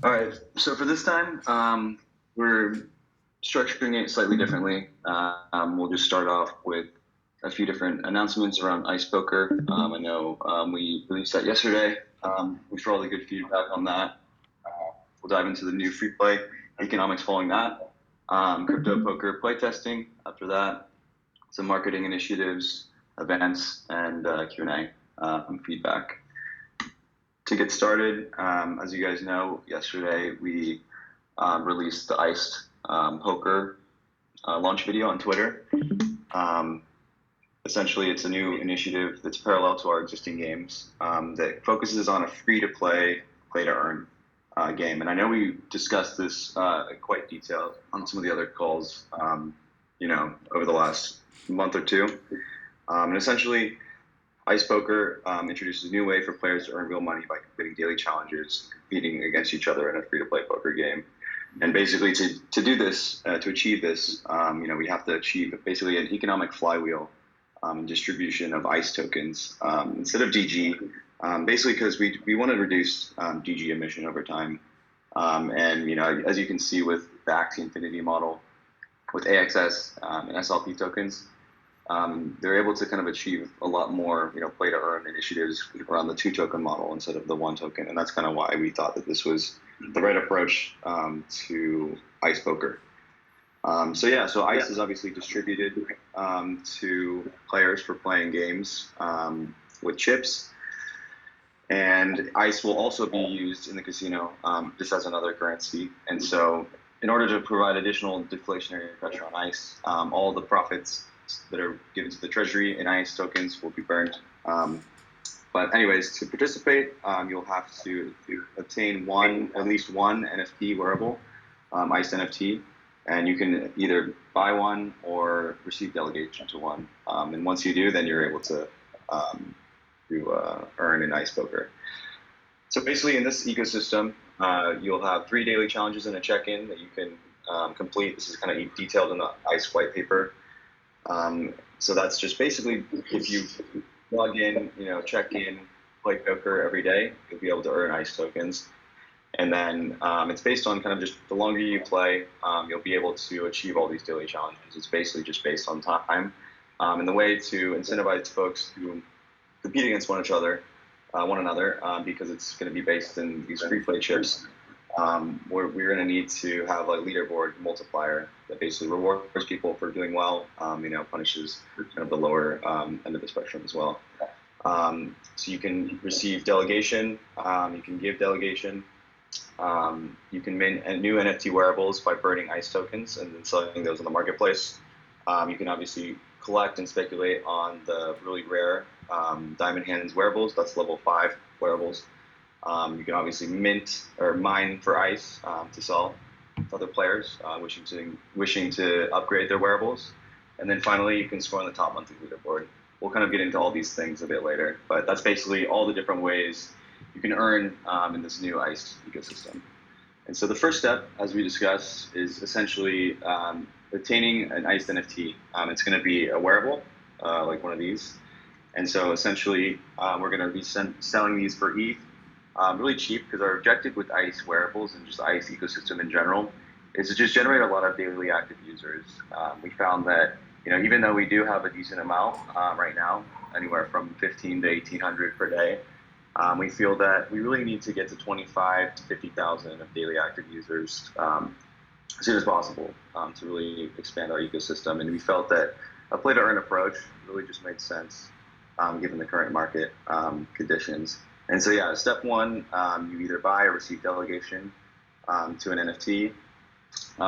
All right, so for this time, we're structuring it slightly differently. We'll just start off with a few different announcements around Ice Poker. I know we released that yesterday. We saw all the good feedback on that. We'll dive into the new free play economics following that. Crypto poker playtesting after that. Some marketing initiatives, events, and Q&A feedback. To get started, as you guys know, yesterday we released the Iced Poker launch video on Twitter. Essentially, it's a new initiative that's parallel to our existing games that focuses on a free-to-play, play-to-earn game. And I know we discussed this quite detailed on some of the other calls, over the last month or two. And essentially, Ice Poker introduces a new way for players to earn real money by completing daily challenges, competing against each other in a free-to-play poker game. And basically, to do this, to achieve this, we have to achieve basically an economic flywheel distribution of ICE tokens instead of DG, basically because we want to reduce DG emission over time. And as you can see with the Axie Infinity model, with AXS and SLP tokens, they're able to kind of achieve a lot more, play to earn initiatives around the 2-token model instead of the 1 token. And that's kind of why we thought that this was the right approach to Ice Poker. So Ice is obviously distributed to players for playing games with chips. And Ice will also be used in the casino just as another currency. And so in order to provide additional deflationary pressure on Ice, all the profits that are given to the treasury in ICE tokens will be burned. But anyways, to participate, you'll have to obtain at least one NFT wearable, ICE NFT, and you can either buy one or receive delegation to one. And once you do, then you're able to earn in Ice Poker. So basically in this ecosystem, you'll have 3 daily challenges and a check-in that you can complete. This is kind of detailed in the ICE white paper. So that's just basically if you log in, check in, play poker every day, you'll be able to earn ICE tokens. And then it's based on kind of just the longer you play, you'll be able to achieve all these daily challenges. It's basically just based on time. And the way to incentivize folks to compete against one another, because it's going to be based in these free play chips. We're going to need to have a leaderboard multiplier that basically rewards people for doing well, punishes kind of the lower end of the spectrum as well. So you can receive delegation, you can give delegation, you can mint new NFT wearables by burning ICE tokens and then selling those on the marketplace. You can obviously collect and speculate on the really rare Diamond Hands wearables, that's level 5 wearables. You can obviously mint or mine for ICE to sell to other players wishing to upgrade their wearables. And then finally, you can score on the top monthly leaderboard. We'll kind of get into all these things a bit later, but that's basically all the different ways you can earn in this new ICE ecosystem. And so the first step, as we discussed, is essentially obtaining an ICE NFT. It's going to be a wearable, like one of these. And so essentially, we're going to be selling these for ETH. Really cheap, because our objective with ICE wearables and just the ICE ecosystem in general is to just generate a lot of daily active users. We found that even though we do have a decent amount right now, anywhere from 15 to 1,800 per day, we feel that we really need to get to 25 to 50,000 of daily active users as soon as possible to really expand our ecosystem. And we felt that a play-to-earn approach really just made sense given the current market conditions. And so, step 1, you either buy or receive delegation to an NFT.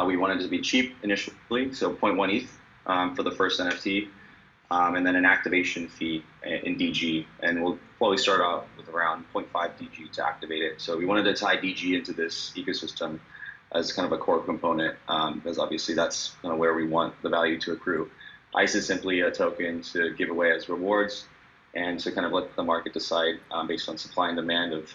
We wanted it to be cheap initially, so 0.1 ETH for the first NFT, and then an activation fee in DG. And we'll probably start out with around 0.5 DG to activate it. So we wanted to tie DG into this ecosystem as kind of a core component, because obviously that's kind of where we want the value to accrue. ICE is simply a token to give away as rewards, and to kind of let the market decide based on supply and demand of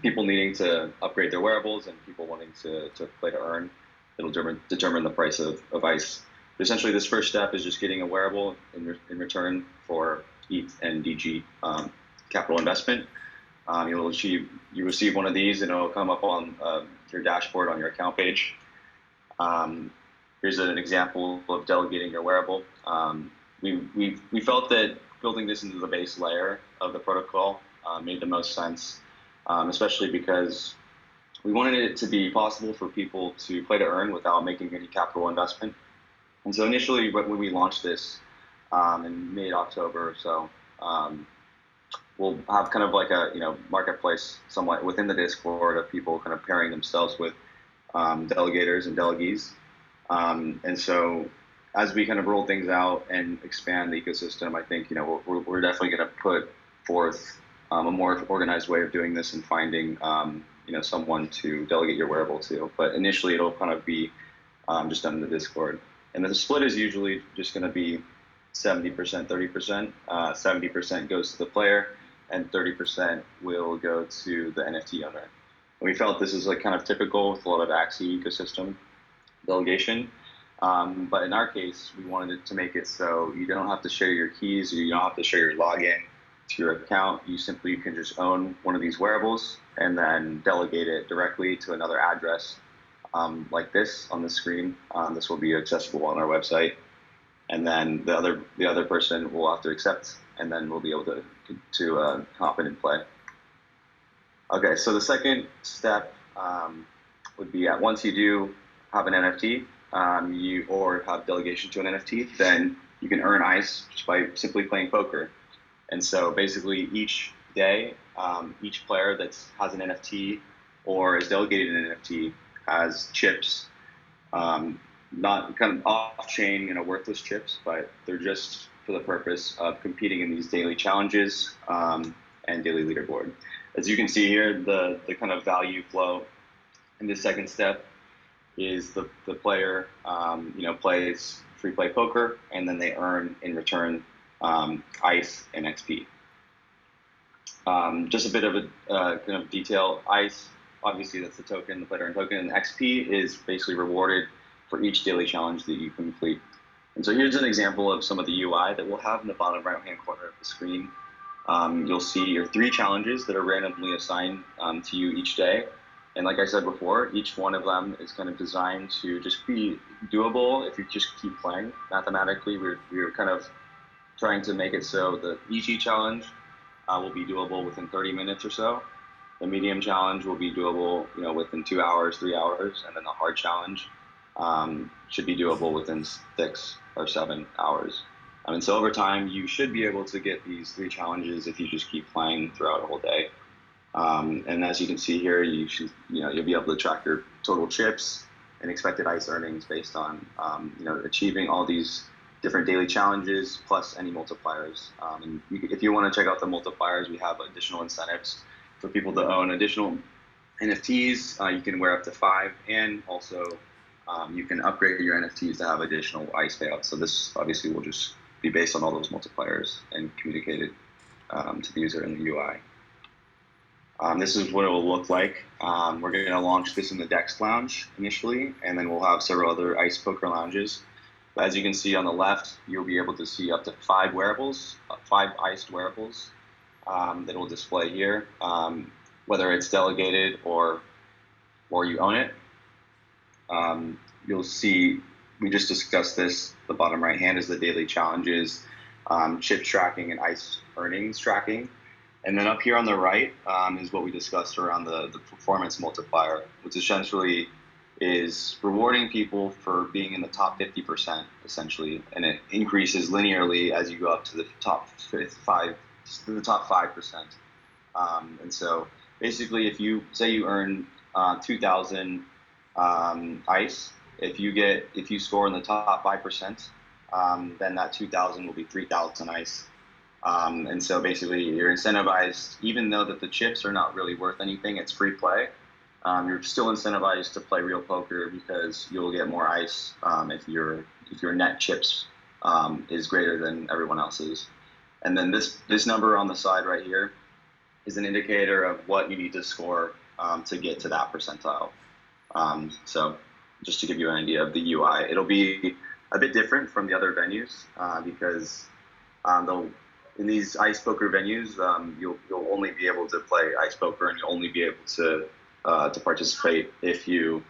people needing to upgrade their wearables and people wanting to play to earn. It'll determine the price of ICE. But essentially, this first step is just getting a wearable in return for ETH and DG capital investment. You receive one of these, and it'll come up on your dashboard on your account page. Here's an example of delegating your wearable. We felt that building this into the base layer of the protocol made the most sense, especially because we wanted it to be possible for people to play to earn without making any capital investment. And so initially, when we launched this in mid-October or so, we'll have kind of like a marketplace somewhat within the Discord of people kind of pairing themselves with delegators and delegees. And so as we kind of roll things out and expand the ecosystem, I think we're definitely going to put forth a more organized way of doing this and finding someone to delegate your wearable to. But initially, it'll kind of be just done in the Discord. And the split is usually just going to be 70%, 30%. 70% goes to the player, and 30% will go to the NFT owner. And we felt this is like kind of typical with a lot of Axie ecosystem delegation. But in our case, we wanted it to make it so you don't have to share your keys, or you don't have to share your login to your account. You simply can just own one of these wearables and then delegate it directly to another address like this on the screen. This will be accessible on our website. And then the other person will have to accept, and then we'll be able to hop in and play. Okay, so the second step would be once you do have an NFT, or have delegation to an NFT, then you can earn ICE just by simply playing poker. And so basically each day, each player that has an NFT or is delegated an NFT has chips, not kind of off-chain, worthless chips, but they're just for the purpose of competing in these daily challenges and daily leaderboard. As you can see here, the kind of value flow in this second step is the player plays free play poker, and then they earn in return ICE and XP. Just a bit of a kind of detail. ICE, obviously that's the token, the player earned token, and XP is basically rewarded for each daily challenge that you complete. And so here's an example of some of the UI that we'll have in the bottom right-hand corner of the screen. You'll see your 3 challenges that are randomly assigned to you each day. And like I said before, each one of them is kind of designed to just be doable if you just keep playing. Mathematically, we're kind of trying to make it so that each challenge will be doable within 30 minutes or so. The medium challenge will be doable, within 2 hours, 3 hours, and then the hard challenge should be doable within 6 or 7 hours. And so over time, you should be able to get these 3 challenges if you just keep playing throughout a whole day. And as you can see here, you'll be able to track your total chips and expected ICE earnings based on achieving all these different daily challenges plus any multipliers. And if you want to check out the multipliers, we have additional incentives for people to own additional NFTs. You can wear up to 5, and also you can upgrade your NFTs to have additional ICE payouts. So this obviously will just be based on all those multipliers and communicated to the user in the UI. This is what it will look like. We're going to launch this in the Dex Lounge initially, and then we'll have several other ICE poker lounges. But as you can see on the left, you'll be able to see up to 5 wearables, 5 iced wearables that will display here, whether it's delegated or you own it. You'll see, we just discussed this, the bottom right hand is the daily challenges, chip tracking and ICE earnings tracking. And then up here on the right is what we discussed around the performance multiplier, which essentially is rewarding people for being in the top 50%, essentially, and it increases linearly as you go up to the top 5%. And so basically, if you say you earn 2,000 ICE, if you score in the top 5%, then that 2,000 will be 3,000 ICE. And so basically you're incentivized, even though that the chips are not really worth anything, it's free play. You're still incentivized to play real poker because you'll get more ICE if your net chips is greater than everyone else's. And then this number on the side right here is an indicator of what you need to score to get to that percentile. So just to give you an idea of the UI, it'll be a bit different from the other venues because in these ice poker venues, you'll only be able to play ice poker, and you'll only be able to to participate if you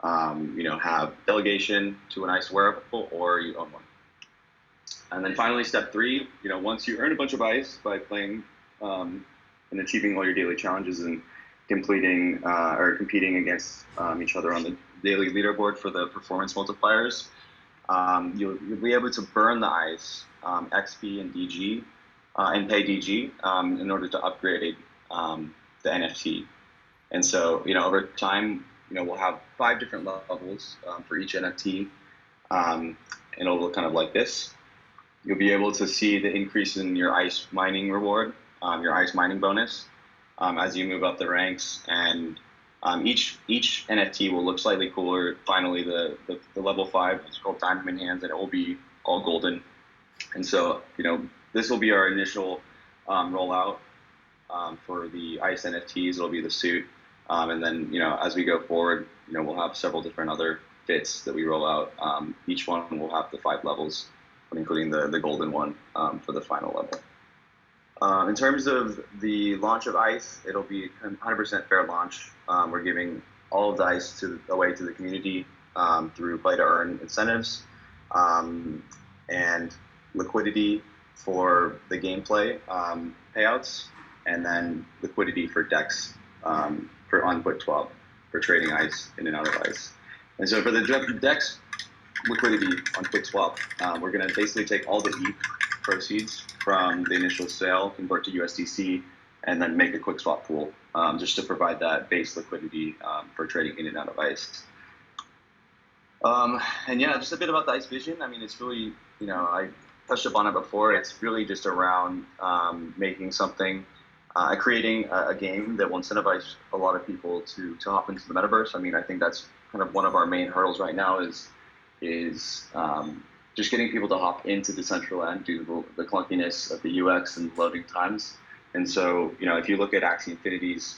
have delegation to an ice wearable or you own one. And then finally, step 3, once you earn a bunch of ice by playing and achieving all your daily challenges and completing or competing against each other on the daily leaderboard for the performance multipliers, you'll be able to burn the ice, XP and DG, and pay DG in order to upgrade the NFT. And so, over time, we'll have 5 different levels for each NFT, and it'll look kind of like this. You'll be able to see the increase in your ice mining reward, your ice mining bonus, as you move up the ranks, and each NFT will look slightly cooler. Finally, the level 5 is called Diamond Hands, and it will be all golden. And so, this will be our initial rollout for the ice NFTs. It'll be the suit, and then as we go forward, we'll have several different other fits that we roll out. Each one will have the 5 levels, including the golden one for the final level. In terms of the launch of ice, it'll be 100% fair launch. We're giving all of the ice away to the community through play to earn incentives and liquidity for the gameplay payouts, and then liquidity for decks for on Quick 12 for trading ice in and out of ice. And so for the decks liquidity on Quick 12, we're going to basically take all the ETH proceeds from the initial sale, convert to USDC, and then make a quick swap pool just to provide that base liquidity for trading in and out of ice. And yeah, just a bit about the ice vision. I mean, it's really, I touched upon it before. It's really just around making something, creating a game that will incentivize a lot of people to hop into the metaverse. I mean, I think that's kind of one of our main hurdles right now is just getting people to hop into Decentraland due to the clunkiness of the UX and loading times. And so, if you look at Axie Infinity's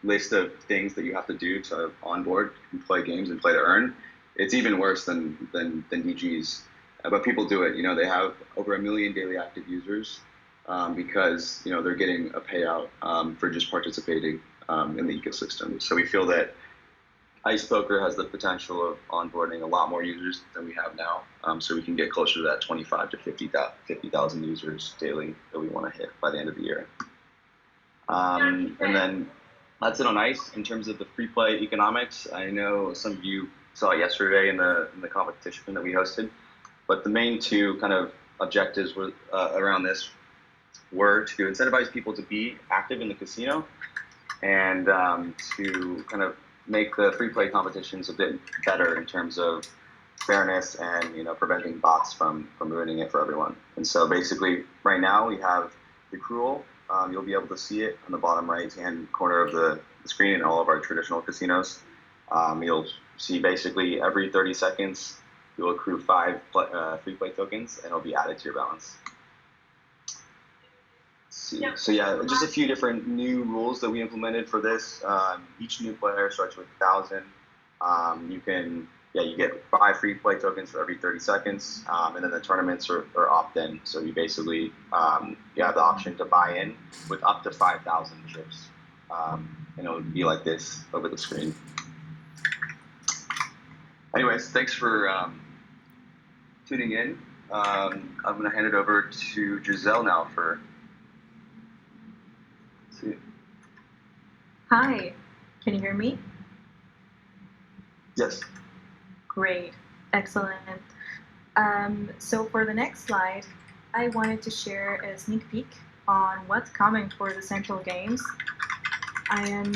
list of things that you have to do to onboard and play games and play to earn, it's even worse than DG's. But people do it. They have over 1 million daily active users because they're getting a payout for just participating in the ecosystem. So we feel that Ice Poker has the potential of onboarding a lot more users than we have now, so we can get closer to that 25 to 50,000 users daily that we want to hit by the end of the year. And then that's it on Ice. In terms of the free play economics, I know some of you saw it yesterday in the competition that we hosted, but the main 2 kind of objectives were around this were to incentivize people to be active in the casino and to kind of make the free play competitions a bit better in terms of fairness and preventing bots from ruining it for everyone. And so basically right now we have the accrual. You'll be able to see it on the bottom right hand corner of the screen in all of our traditional casinos. You'll see basically every 30 seconds you'll accrue 5 free play tokens, and it'll be added to your balance. So yeah, just a few different new rules that we implemented for this. Each new player starts with 1,000. You get 5 free play tokens for every 30 seconds, and then the tournaments are opt-in. So you basically you have the option to buy in with up to 5,000 chips, and it'll be like this over the screen. Anyways, thanks for tuning in. I'm going to hand it over to Giselle now for. Hi, can you hear me? Yes. Great, excellent. So for the next slide, I wanted to share a sneak peek on what's coming for the Decentral Games. I am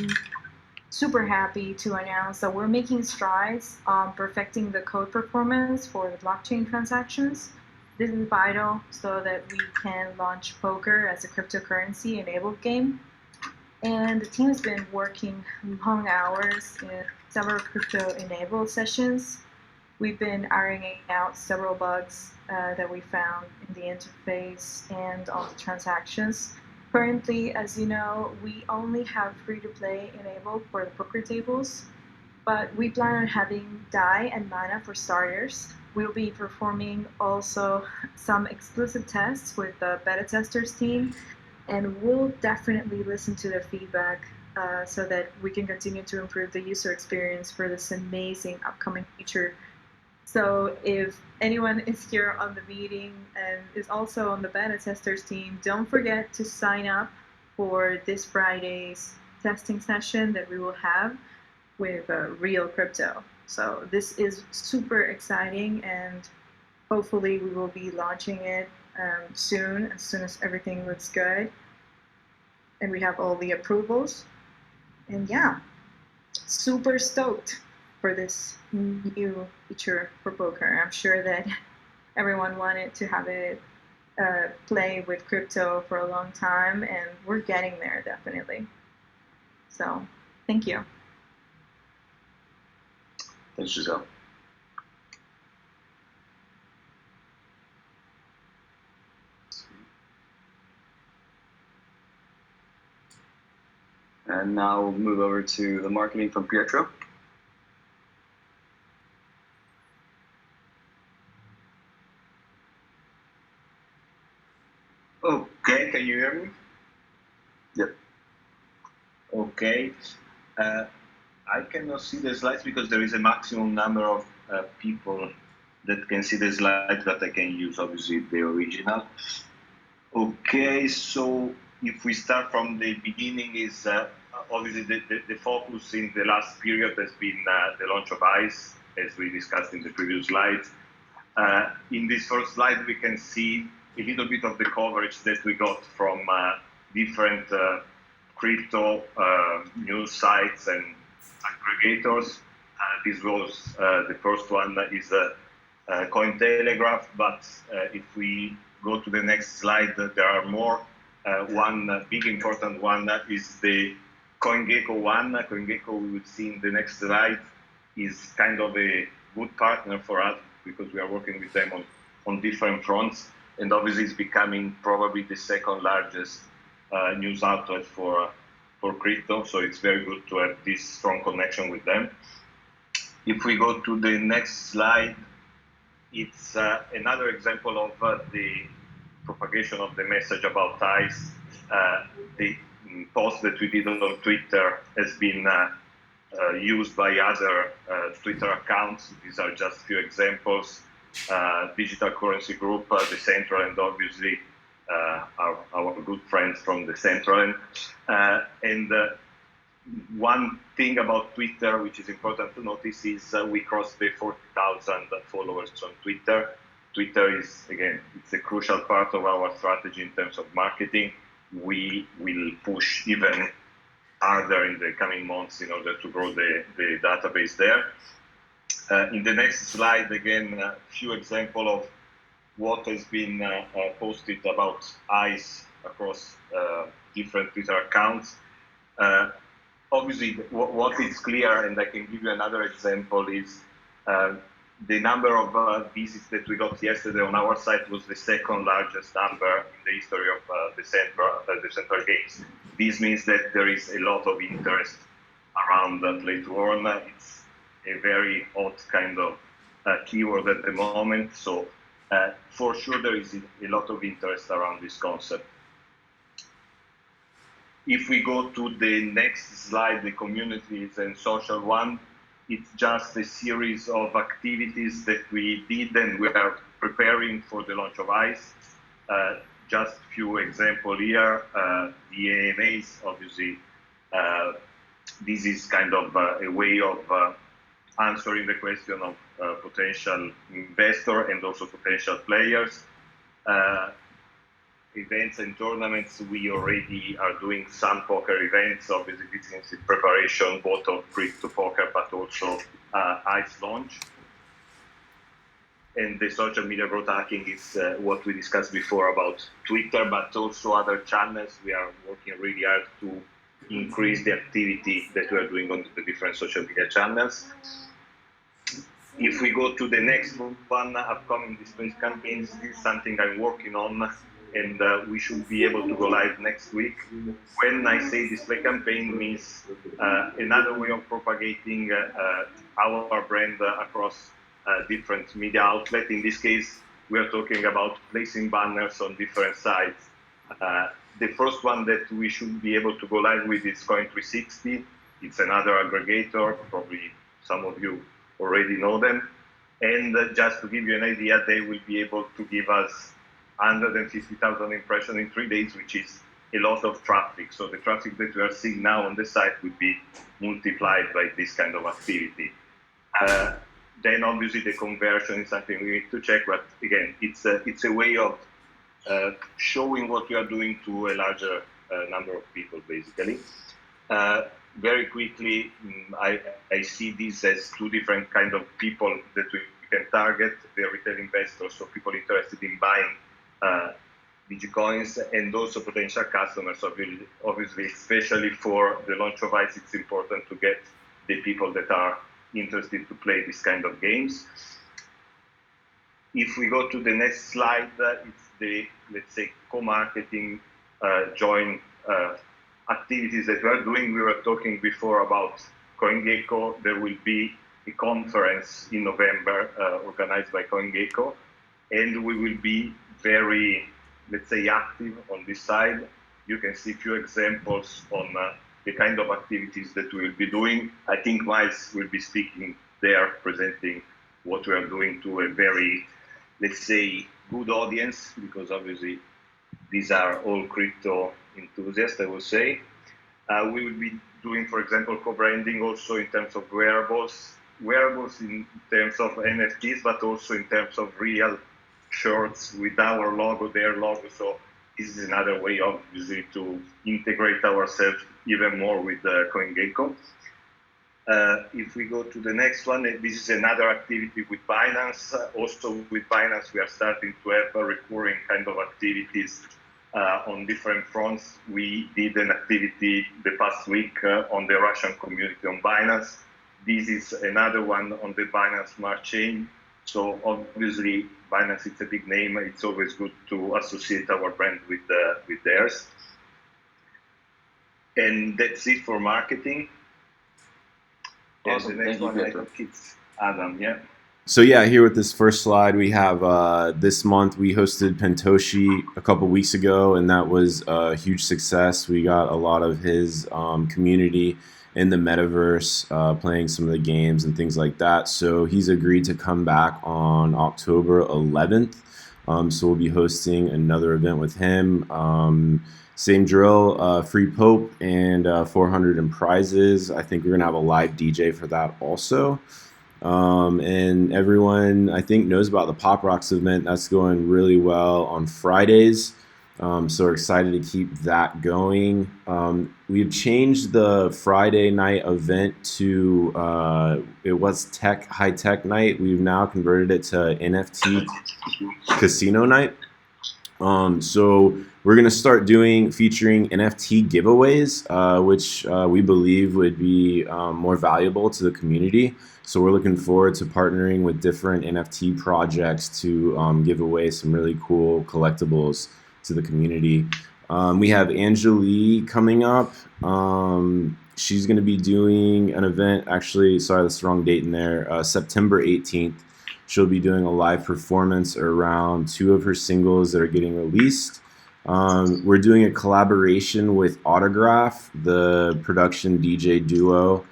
super happy to announce that we're making strides on perfecting the code performance for the blockchain transactions. This is vital so that we can launch poker as a cryptocurrency-enabled game. And the team has been working long hours in several crypto-enabled sessions. We've been ironing out several bugs that we found in the interface and on the transactions. Currently, as you know, we only have free-to-play enabled for the poker tables, but we plan on having DAI and Mana for starters. We'll be performing also some exclusive tests with the beta testers team, and we'll definitely listen to their feedback so that we can continue to improve the user experience for this amazing upcoming feature. So if anyone is here on the meeting and is also on the beta testers team, don't forget to sign up for this Friday's testing session that we will have with real crypto. So this is super exciting, and hopefully we will be launching it soon as everything looks good and we have all the approvals. And yeah, super stoked for this new feature for poker. I'm sure that everyone wanted to have it play with crypto for a long time, and we're getting there definitely. So thank you. Thanks, Giselle. And now we'll move over to the marketing from Pietro. Okay, can you hear me? Yep. Okay. I cannot see the slides because there is a maximum number of people that can see the slides, but I can use obviously the original. Okay, so if we start from the beginning, is obviously the focus in the last period has been the launch of ICE, as we discussed in the previous slides. In this first slide, we can see a little bit of the coverage that we got from different crypto news sites and aggregators. This was the first one that is Cointelegraph, but if we go to the next slide, there are more. One big important one is the CoinGecko one. CoinGecko, we will see in the next slide, is kind of a good partner for us because we are working with them on different fronts. And obviously it's becoming probably the second largest news outlet for crypto. So it's very good to have this strong connection with them. If we go to the next slide, it's another example of the propagation of the message about ICE. The post that we did on Twitter has been used by other Twitter accounts. These are just a few examples. Digital Currency Group, Decentral, and obviously our good friends from Decentral. And one thing about Twitter, which is important to notice, is we crossed the 40,000 followers on Twitter. Twitter is, again, it's a crucial part of our strategy in terms of marketing. We will push even harder in the coming months in order to grow the database there. In the next slide, again, a few examples of what has been posted about ICE across different Twitter accounts. Obviously, what is clear, and I can give you another example, is the number of visits that we got yesterday on our site was the second largest number in the history of Decentral Games. This means that there is a lot of interest around play to earn. It's a very hot kind of keyword at the moment. So for sure, there is a lot of interest around this concept. If we go to the next slide, the communities and social one, it's just a series of activities that we did and we are preparing for the launch of ICE. Just a few examples here. The AMAs, obviously, this is kind of a way of answering the question of potential investor and also potential players. Events and tournaments, we already are doing some poker events. Obviously, this is in preparation both of crypto poker, but also ICE launch. And the social media growth hacking is what we discussed before about Twitter, but also other channels. We are working really hard to increase the activity that we are doing on the different social media channels. If we go to the next one, upcoming display campaigns, this is something I'm working on, and we should be able to go live next week. When I say display campaign, means another way of propagating our brand across different media outlets. In this case, we are talking about placing banners on different sites The first one that we should be able to go live with is Coin360. It's another aggregator. Probably some of you already know them. And just to give you an idea, they will be able to give us 150,000 impressions in 3 days, which is a lot of traffic. So the traffic that we are seeing now on the site would be multiplied by this kind of activity. Then obviously the conversion is something we need to check, but again, it's a way of showing what you are doing to a larger number of people, basically. Very quickly, I see this as two different kind of people that we can target: the retail investors, so people interested in buying Digicoins, and also potential customers. Obviously, especially for the launch of ICE, it's important to get the people that are interested to play this kind of games. If we go to the next slide, it's the, let's say, co-marketing joint activities that we are doing. We were talking before about CoinGecko. There will be a conference in November organized by CoinGecko, and we will be very, let's say, active on this side. You can see a few examples on the kind of activities that we will be doing. I think Miles will be speaking there, presenting what we are doing to a very, let's say, good audience, because obviously these are all crypto enthusiasts, I would say. We will be doing, for example, co-branding also in terms of wearables in terms of NFTs, but also in terms of real shirts with our logo, their logo. So this is another way, obviously, to integrate ourselves even more with CoinGecko. If we go to the next one, this is another activity with Binance. Also with Binance, we are starting to have recurring kind of activities on different fronts. We did an activity the past week on the Russian community on Binance. This is another one on the Binance Smart Chain. So obviously, Binance, it's a big name. It's always good to associate our brand with theirs. And that's it for marketing. Awesome. And the next one, I think it's Adam, yeah. So yeah, here with this first slide, we have this month we hosted Pentoshi a couple weeks ago, and that was a huge success. We got a lot of his community in the Metaverse playing some of the games and things like that. So he's agreed to come back on October 11th. So we'll be hosting another event with him. Same drill, free Pope and 400 in prizes. I think we're gonna have a live DJ for that also. And everyone, I think, knows about the Pop Rocks event. That's going really well on Fridays. So we're excited to keep that going. We've changed the Friday night event to, it was high tech night. We've now converted it to NFT casino night. So we're going to start featuring NFT giveaways, which we believe would be more valuable to the community. So we're looking forward to partnering with different NFT projects to give away some really cool collectibles to the community. We have Angelique coming up. She's going to be doing an event, actually, sorry, that's the wrong date in there, September 18th. She'll be doing a live performance around 2 of her singles that are getting released. We're doing a collaboration with Autograph, the production DJ duo.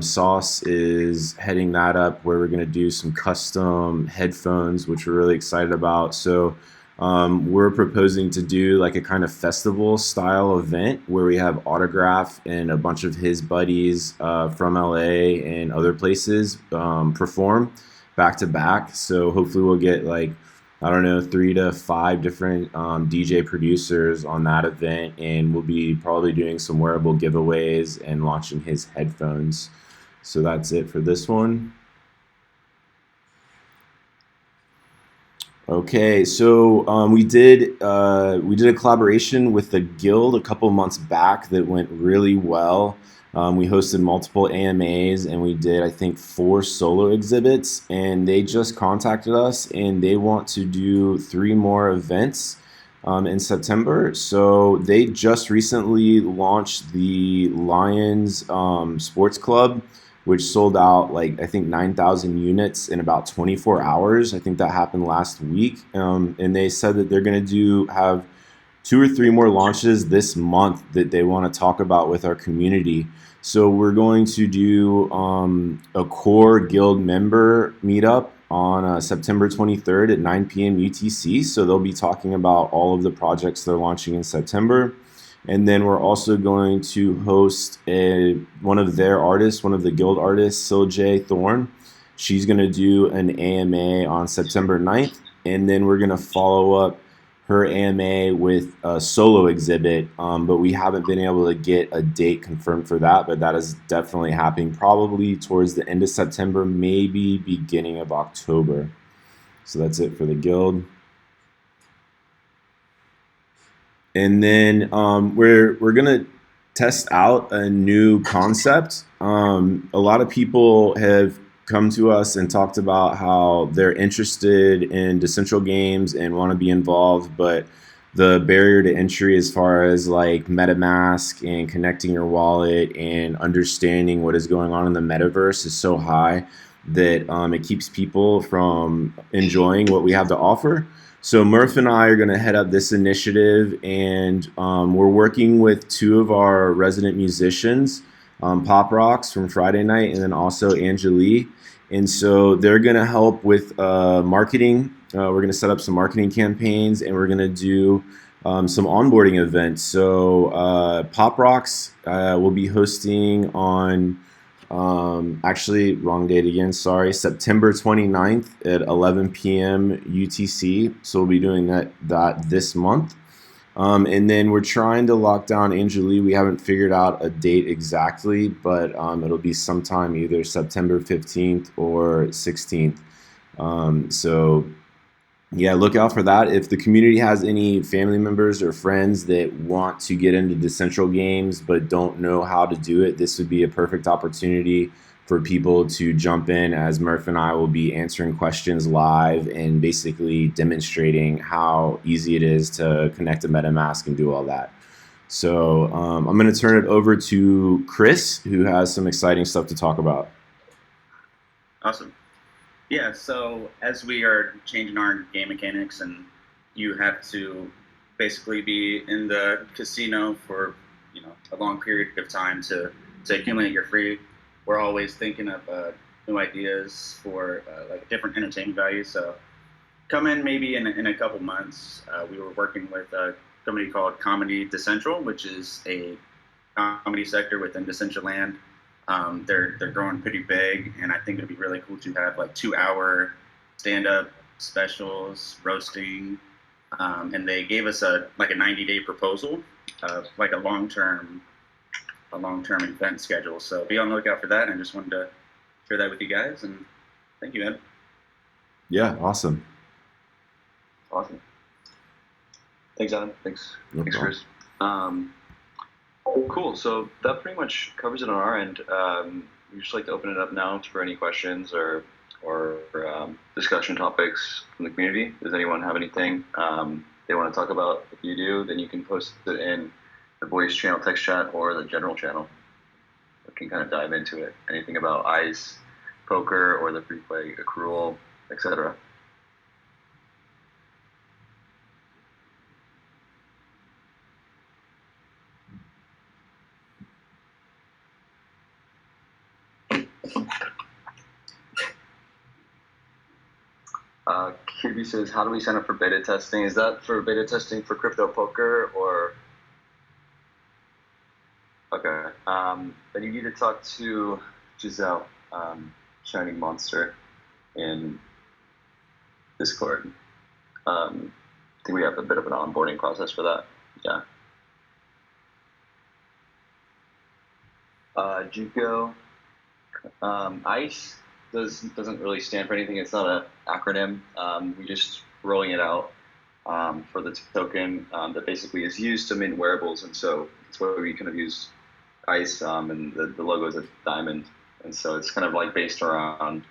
Sauce is heading that up, where we're going to do some custom headphones, which we're really excited about. So we're proposing to do like a kind of festival style event where we have Autograph and a bunch of his buddies from LA and other places perform back to back. So hopefully we'll get like, I don't know, 3 to 5 different DJ producers on that event, and we'll be probably doing some wearable giveaways and launching his headphones. So that's it for this one. Okay, so we did a collaboration with the Guild a couple months back that went really well. We hosted multiple AMAs, and we did, I think, 4 solo exhibits, and they just contacted us and they want to do 3 more events in September. So they just recently launched the Lions Sports Club, which sold out like, I think, 9,000 units in about 24 hours. I think that happened last week. And they said that they're going to have 2 or 3 more launches this month that they want to talk about with our community. So we're going to do a core guild member meetup on September 23rd at 9 p.m. UTC. So they'll be talking about all of the projects they're launching in September. And then we're also going to host one of their artists, one of the guild artists, Silje Thorne. She's going to do an AMA on September 9th. And then we're going to follow up her AMA with a solo exhibit, but we haven't been able to get a date confirmed for that, but that is definitely happening probably towards the end of September, maybe beginning of October. So that's it for the guild. And then we're gonna test out a new concept. A lot of people have come to us and talked about how they're interested in Decentral Games and want to be involved, but the barrier to entry as far as like MetaMask and connecting your wallet and understanding what is going on in the Metaverse is so high that it keeps people from enjoying what we have to offer. So Murph and I are going to head up this initiative, and we're working with 2 of our resident musicians, Pop Rocks from Friday night, and then also Angelique. And so they're going to help with marketing. We're going to set up some marketing campaigns, and we're going to do some onboarding events. So Pop Rocks will be hosting on, actually, wrong date again, sorry, September 29th at 11 p.m. UTC. So we'll be doing that this month. And then we're trying to lock down Angelique. We haven't figured out a date exactly, but it'll be sometime either September 15th or 16th. So yeah, look out for that. If the community has any family members or friends that want to get into Decentral Games but don't know how to do it, this would be a perfect opportunity for people to jump in, as Murph and I will be answering questions live and basically demonstrating how easy it is to connect to MetaMask and do all that. So I'm going to turn it over to Chris, who has some exciting stuff to talk about. Awesome. Yeah, so as we are changing our game mechanics and you have to basically be in the casino for a long period of time to accumulate your free, we're always thinking of new ideas for like different entertainment value. So come in maybe in a couple months. We were working with a company called Comedy Decentral, which is a comedy sector within Decentraland. They're growing pretty big, and I think it'd be really cool to have like 2-hour stand-up specials, roasting, and they gave us a 90-day proposal, like a long-term event schedule. So be on the lookout for that. And I just wanted to share that with you guys. And thank you, Ed. Yeah, awesome. Awesome. Thanks, Adam. Thanks, Chris. Cool. So that pretty much covers it on our end. We just like to open it up now for any questions or discussion topics from the community. Does anyone have anything they want to talk about? If you do, then you can post it in the voice channel, text chat, or the general channel. We can kind of dive into it. Anything about ICE, poker, or the free play accrual, etc. QB says, how do we sign up for beta testing? Is that for beta testing for crypto poker or? Okay. Then you need to talk to Giselle, Shining Monster, in Discord. I think we have a bit of an onboarding process for that. Yeah. JUCO, ICE doesn't really stand for anything. It's not an acronym. We're just rolling it out for the token that basically is used to mint wearables, and so it's where we kind of use ICE, and the logo is a diamond, and so it's kind of like based around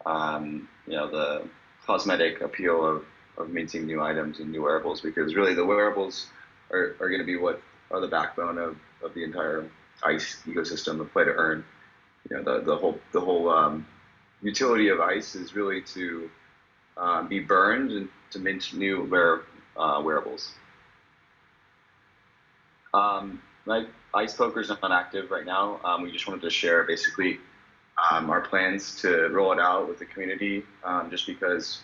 the cosmetic appeal of minting new items and new wearables, because really the wearables are going to be what are the backbone of the entire ICE ecosystem of play to earn. The whole utility of ICE is really to be burned and to mint new wearables. Like Ice Poker's not active right now. We just wanted to share basically our plans to roll it out with the community, just because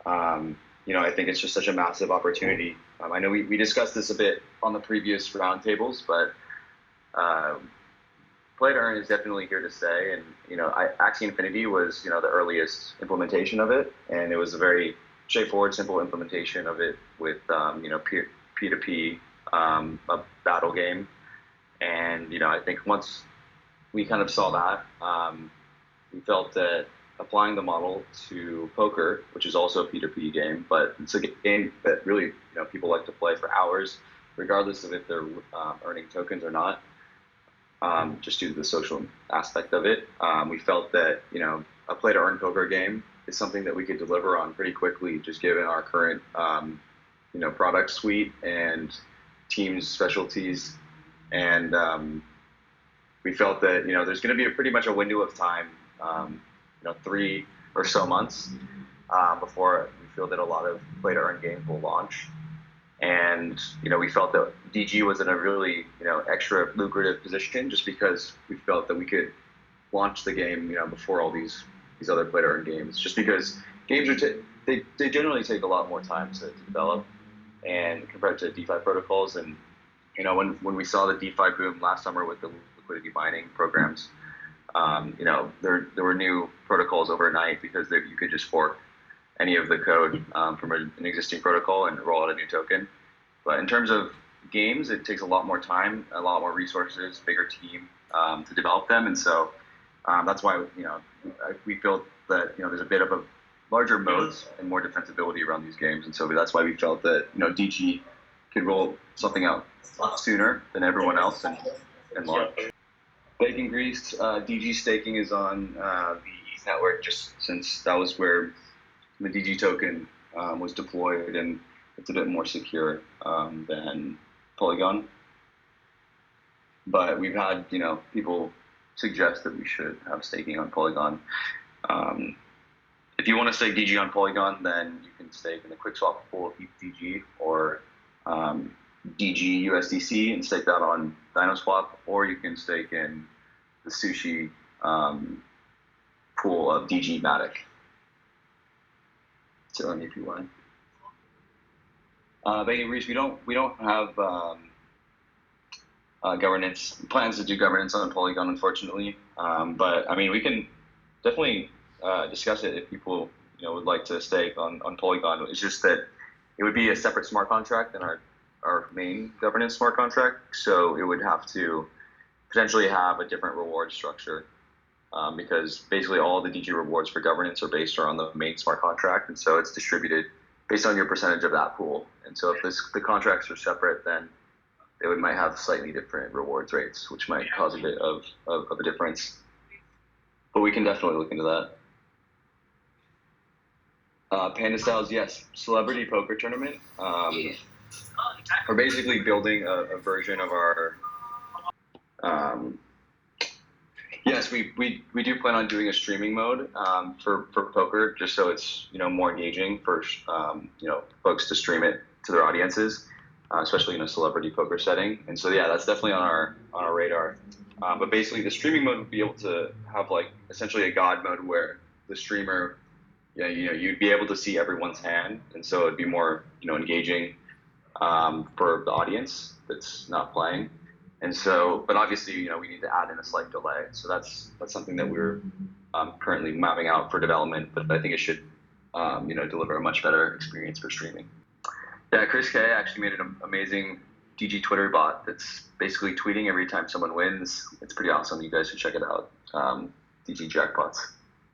I think it's just such a massive opportunity. I know we discussed this a bit on the previous roundtables, but Play to Earn is definitely here to stay. And Axie Infinity was the earliest implementation of it, and it was a very straightforward, simple implementation of it with P2P, a battle game. And I think once we kind of saw that, we felt that applying the model to poker, which is also a P2P game, but it's a game that really people like to play for hours, regardless of if they're earning tokens or not. Just due to the social aspect of it, we felt that a play to earn poker game is something that we could deliver on pretty quickly, just given our current product suite and team's specialties. And we felt that there's going to be pretty much a window of time, 3 or so months before we feel that a lot of play to earn games will launch. And we felt that DG was in a really extra lucrative position, just because we felt that we could launch the game before all these other play to earn games, just because games are they generally take a lot more time to develop, and compared to DeFi protocols. And when we saw the DeFi boom last summer with the liquidity mining programs, there were new protocols overnight because you could just fork any of the code from an existing protocol and roll out a new token. But in terms of games, it takes a lot more time, a lot more resources, bigger team to develop them. And so that's why we feel that there's a bit of a larger moats and more defensibility around these games. And so that's why we felt that DG could roll something out sooner than everyone else and launch. Baking Grease, DG staking is on the ETH network, just since that was where the DG token was deployed, and it's a bit more secure than Polygon. But we've had people suggest that we should have staking on Polygon. If you want to stake DG on Polygon, then you can stake in the QuickSwap pool of DG, or DG USDC and stake that on DinoSwap, or you can stake in the Sushi pool of DG Matic. So if you want. Baking Grease, we don't have governance plans to do governance on Polygon, unfortunately. But I mean, we can definitely discuss it if people would like to stake on Polygon. It's just that it would be a separate smart contract than our main governance smart contract, so it would have to potentially have a different reward structure, because basically all the DG rewards for governance are based around the main smart contract, and so it's distributed based on your percentage of that pool. And so if the contracts are separate, then they might have slightly different rewards rates, which might cause a bit of a difference. But we can definitely look into that. Panda Styles, yes, celebrity poker tournament. We're basically building a version of our. Yes, we do plan on doing a streaming mode for poker, just so it's more engaging for folks to stream it to their audiences, especially in a celebrity poker setting. And so yeah, that's definitely on our radar. But basically, the streaming mode would be able to have like essentially a god mode where the streamer, you'd be able to see everyone's hand, and so it'd be more engaging for the audience that's not playing. And so, but obviously, we need to add in a slight delay. So that's something that we're currently mapping out for development. But I think it should, deliver a much better experience for streaming. Yeah, Chris K actually made an amazing DG Twitter bot that's basically tweeting every time someone wins. It's pretty awesome. You guys should check it out. DG Jackpots.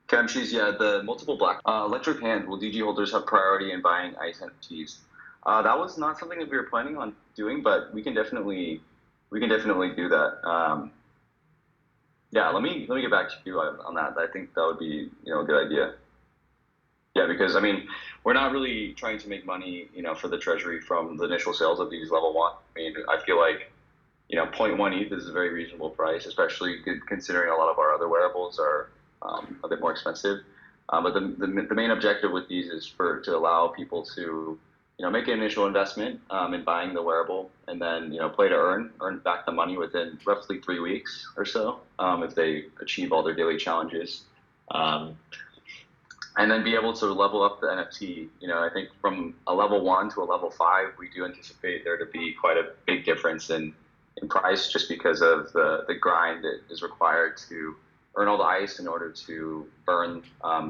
Camcheese, yeah, the multiple black electric hand. Will DG holders have priority in buying ICE NFTs? That was not something that we were planning on doing, but we can definitely do that. Yeah, let me get back to you on that. I think that would be a good idea. Yeah, because I mean, we're not really trying to make money for the treasury from the initial sales of these level 1. I mean, I feel like 0.1 ETH is a very reasonable price, especially considering a lot of our other wearables are a bit more expensive. But the main objective with these is to allow people to make an initial investment in buying the wearable, and then play to earn back the money within roughly 3 weeks or so if they achieve all their daily challenges. Um, and then be able to level up the NFT. I think from a level 1 to a level 5, we do anticipate there to be quite a big difference in price, just because of the grind that is required to earn all the ice in order to burn,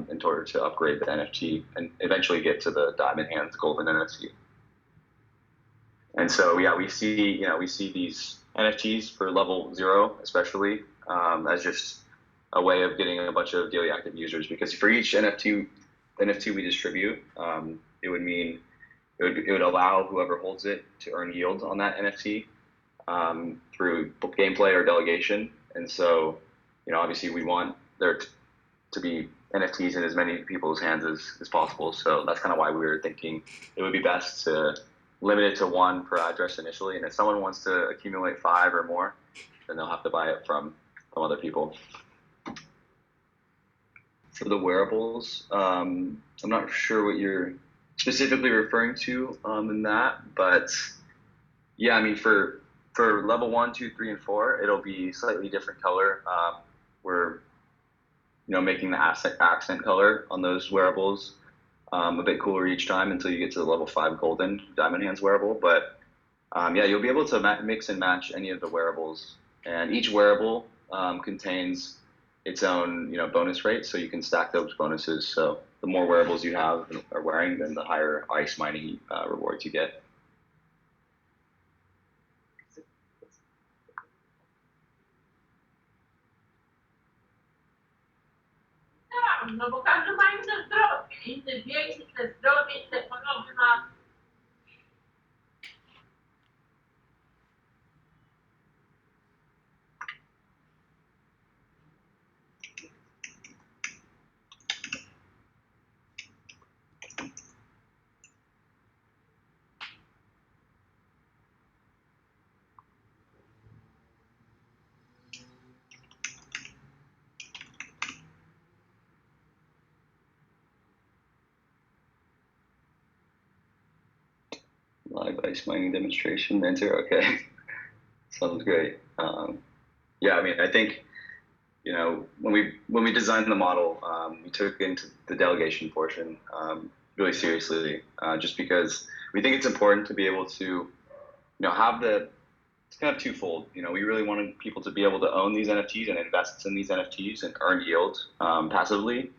in order to upgrade the NFT and eventually get to the Diamond Hands Golden NFT. And so yeah, we see these NFTs for level 0 especially as just a way of getting a bunch of daily active users, because for each NFT we distribute, it would mean it would allow whoever holds it to earn yield on that NFT through gameplay or delegation. And so, obviously we want there to be NFTs in as many people's hands as possible. So that's kind of why we were thinking it would be best to limit it to 1 per address initially. And if someone wants to accumulate 5 or more, then they'll have to buy it from other people. For the wearables, I'm not sure what you're specifically referring to in that, but yeah, I mean, for level 1, 2, 3, and 4, it'll be slightly different color. We're making the accent color on those wearables a bit cooler each time until you get to the level 5 golden Diamond Hands wearable. But yeah, you'll be able to mix and match any of the wearables, and each wearable contains its own bonus rate, so you can stack those bonuses. So the more wearables you have are wearing, then the higher ice mining rewards you get. No bo każdy ma inne zdrowie, inny wiek, inne zdrowie, inne choroby ma. Live ice mining demonstration, enter. Okay, sounds great. Yeah, I mean, I think when we designed the model, we took into the delegation portion really seriously, just because we think it's important to be able to have it's kind of twofold. We really wanted people to be able to own these NFTs and invest in these NFTs and earn yield passively,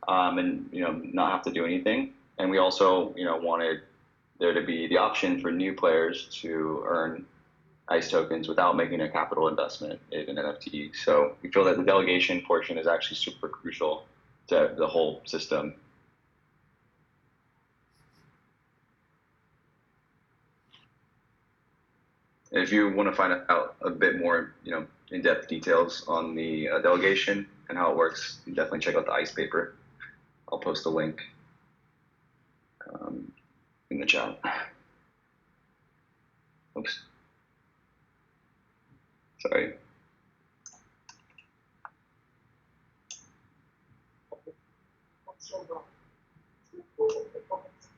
and not have to do anything. And we also wanted there to be the option for new players to earn ICE tokens without making a capital investment in an NFT. So we feel that the delegation portion is actually super crucial to the whole system. If you want to find out a bit more, in-depth details on the delegation and how it works, you definitely check out the ICE paper. I'll post a link in the chat. Oops. Sorry.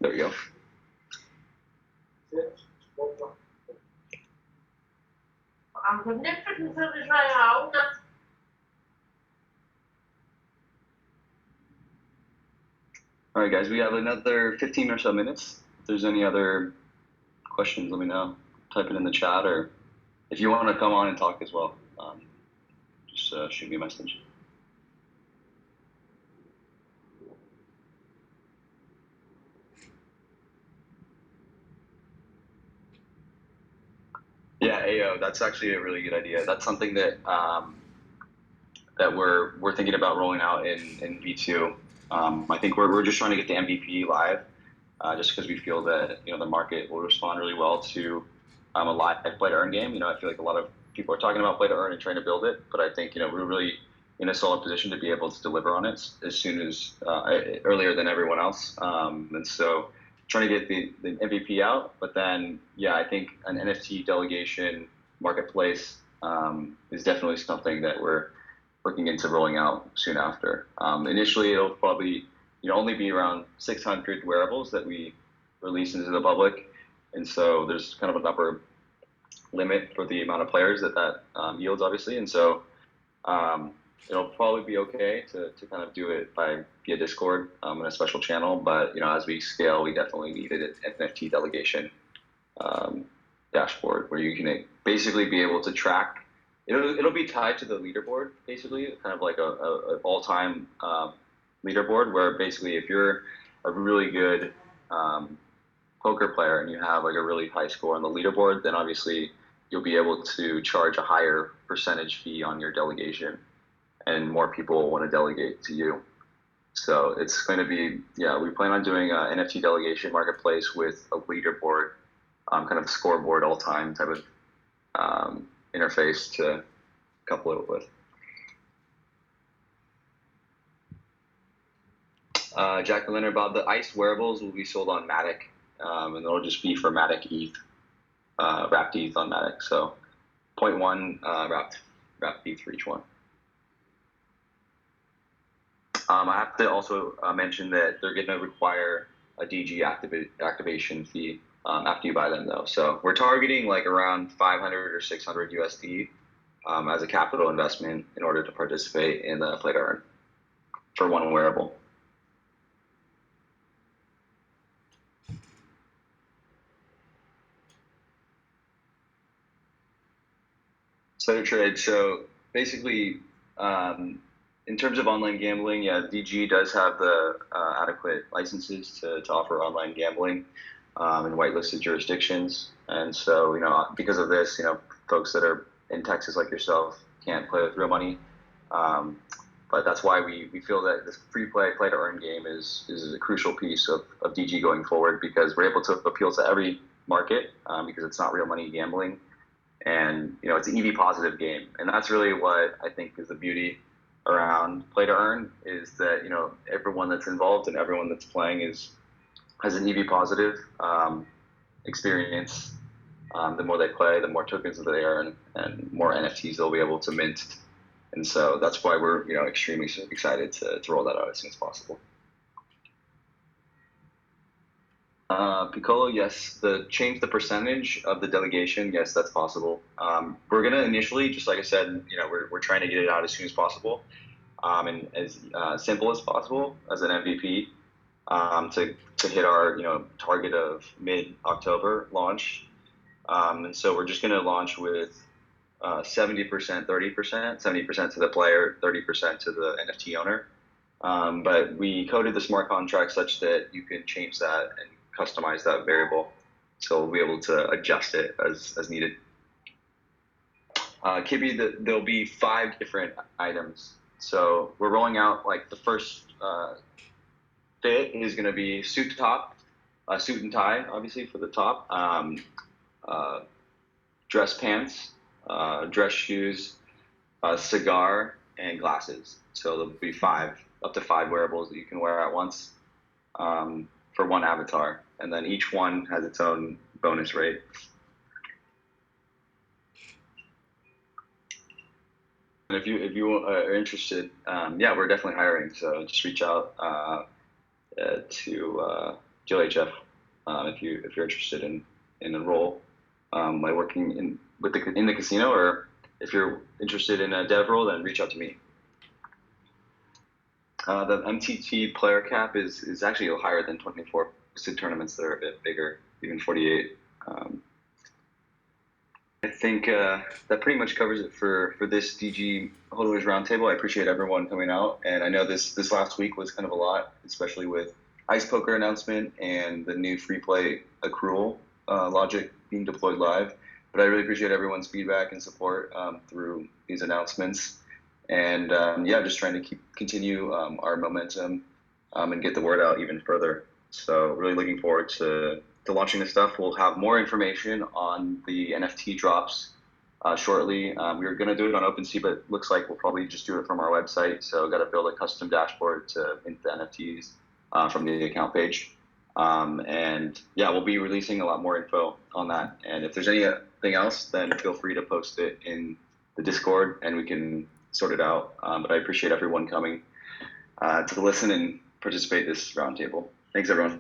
There we go. A w Niemczech nie zawyżają, a u nas. All right, guys, we have another 15 or so minutes. If there's any other questions, let me know. Type it in the chat, or if you want to come on and talk as well, just shoot me a message. Yeah, AO, that's actually a really good idea. That's something that that we're thinking about rolling out in V2. I think we're just trying to get the MVP live, just because we feel that the market will respond really well to a live play to earn game. I feel like a lot of people are talking about play to earn and trying to build it, but I think we're really in a solid position to be able to deliver on it as soon as earlier than everyone else. And so trying to get the MVP out, but then yeah, I think an NFT delegation marketplace is definitely something that we're looking into rolling out soon after. Initially, it'll probably only be around 600 wearables that we released into the public, and so there's kind of an upper limit for the amount of players that yields, obviously, and so it'll probably be okay to kind of do it via Discord in a special channel, but as we scale, we definitely need an NFT delegation dashboard where you can basically be able to track. It'll be tied to the leaderboard, basically, kind of like a all-time leaderboard, where basically if you're a really good poker player and you have like a really high score on the leaderboard, then obviously you'll be able to charge a higher percentage fee on your delegation, and more people will want to delegate to you. So it's going to be, we plan on doing an NFT delegation marketplace with a leaderboard, kind of scoreboard all-time type of interface to couple it with. Jack the Leonard Bob, the ICE wearables will be sold on Matic, and they'll just be for Matic ETH, wrapped ETH on Matic. So 0.1 wrapped ETH for each one. I have to also mention that they're going to require a DG activation fee after you buy them, though. So we're targeting like around 500 or 600 USD as a capital investment in order to participate in the play to earn for one wearable. Setter trade. So basically, in terms of online gambling, DG does have the adequate licenses to offer online gambling in whitelisted jurisdictions. And so, because of this, folks that are in Texas like yourself can't play with real money. But that's why we feel that this free play to earn game is a crucial piece of DG going forward, because we're able to appeal to every market because it's not real money gambling. And, it's an EV positive game. And that's really what I think is the beauty around play to earn, is that, everyone that's involved and everyone that's playing has an EV positive experience. The more they play, the more tokens that they earn and more NFTs they'll be able to mint. And so that's why we're, extremely excited to roll that out as soon as possible. Piccolo, yes, change the percentage of the delegation, yes, that's possible. We're gonna initially, just like I said, we're trying to get it out as soon as possible, and as simple as possible as an MVP, to hit our target of mid-October launch. And so we're just gonna launch with 70%, 30%, 70% to the player, 30% to the NFT owner. But we coded the smart contract such that you can change that and customize that variable, so we'll be able to adjust it as needed. Kibby, there'll be 5 different items. So we're rolling out, like, the first fit is going to be suit and tie, obviously, for the top, dress pants, dress shoes, cigar, and glasses. So there'll be up to 5 wearables that you can wear at once for one avatar, and then each one has its own bonus rate. And if you are interested, we're definitely hiring. So just reach out to GLHF if you're interested in a role by working in the casino, or if you're interested in a dev role, then reach out to me. The MTT player cap is actually a little higher than 24 tournaments that are a bit bigger, even 48. I think that pretty much covers it for this DG Holders Roundtable. I appreciate everyone coming out, and I know this last week was kind of a lot, especially with Ice Poker announcement and the new free play accrual logic being deployed live. But I really appreciate everyone's feedback and support through these announcements. And just trying to continue our momentum and get the word out even further. So really looking forward to launching this stuff. We'll have more information on the NFT drops shortly. We were going to do it on OpenSea, but it looks like we'll probably just do it from our website. So got to build a custom dashboard to mint the NFTs from the account page. We'll be releasing a lot more info on that. And if there's anything else, then feel free to post it in the Discord and we can sort it out. But I appreciate everyone coming to listen and participate in this roundtable. Thanks, everyone.